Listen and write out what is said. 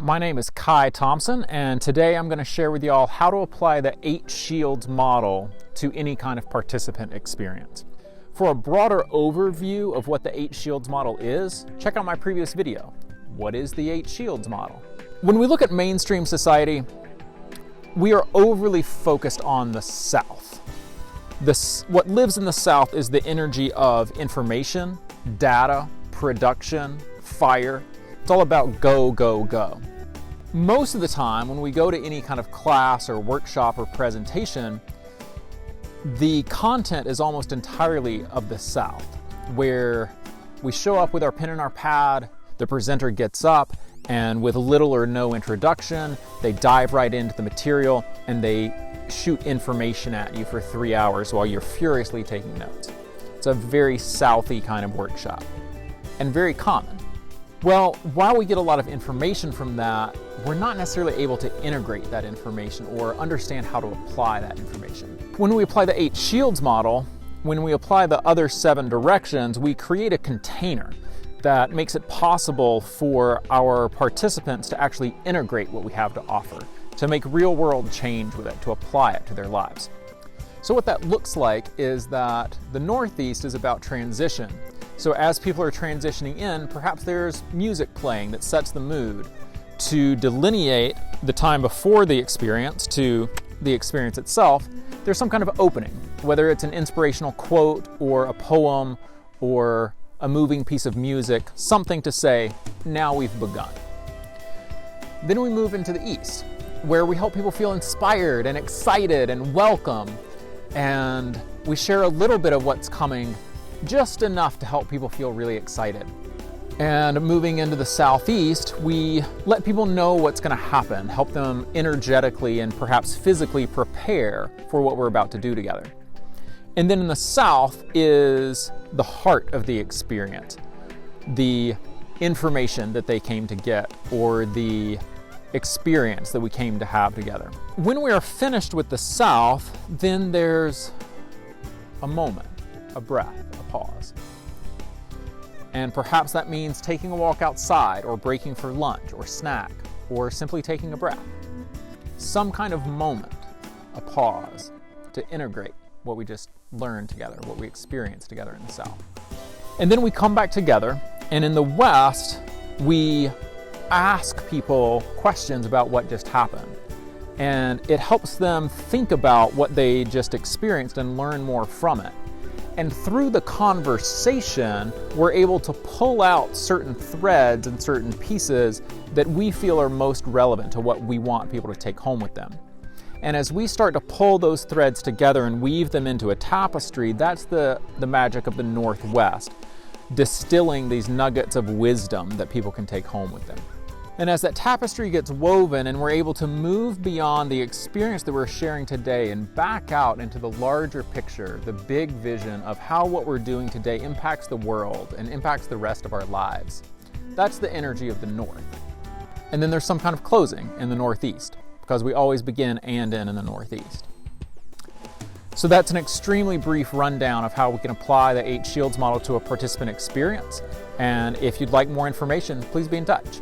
My name is Kai Thompson, and today I'm going to share with you all how to apply the 8 Shields model to any kind of participant experience. For a broader overview of what the 8 Shields model is, check out my previous video. What is the 8 Shields model? When we look at mainstream society, we are overly focused on the South. What lives in the South is the energy of information, data, production, fire. It's all about go, go, go. Most of the time, when we go to any kind of class or workshop or presentation, the content is almost entirely of the South, where we show up with our pen and our pad, the presenter gets up, and with little or no introduction, they dive right into the material and they shoot information at you for 3 hours while you're furiously taking notes. It's a very Southy kind of workshop, and very common. Well, while we get a lot of information from that, we're not necessarily able to integrate that information or understand how to apply that information. When we apply the 8 Shields model, when we apply the other 7 directions, we create a container that makes it possible for our participants to actually integrate what we have to offer, to make real-world change with it, to apply it to their lives. So what that looks like is that the Northeast is about transition. So as people are transitioning in, perhaps there's music playing that sets the mood to delineate the time before the experience to the experience itself. There's some kind of opening, whether it's an inspirational quote or a poem or a moving piece of music, something to say, now we've begun. Then we move into the East, where we help people feel inspired and excited and welcome, and we share a little bit of what's coming, just enough to help people feel really excited. And moving into the Southeast, we let people know what's going to happen, help them energetically and perhaps physically prepare for what we're about to do together. And then in the South is the heart of the experience, the information that they came to get, or the experience that we came to have together. When we are finished with the South, then there's a moment, a breath, a pause. And perhaps that means taking a walk outside, or breaking for lunch or snack, or simply taking a breath. Some kind of moment, a pause, to integrate what we just learned together, what we experienced together in the South. And then we come back together, and in the West, we ask people questions about what just happened. And it helps them think about what they just experienced and learn more from it. And through the conversation, we're able to pull out certain threads and certain pieces that we feel are most relevant to what we want people to take home with them. And as we start to pull those threads together and weave them into a tapestry, that's the magic of the Northwest, distilling these nuggets of wisdom that people can take home with them. And as that tapestry gets woven and we're able to move beyond the experience that we're sharing today and back out into the larger picture, the big vision of how what we're doing today impacts the world and impacts the rest of our lives, that's the energy of the North. And then there's some kind of closing in the Northeast, because we always begin and end in the Northeast. So that's an extremely brief rundown of how we can apply the 8 Shields model to a participant experience. And if you'd like more information, please be in touch.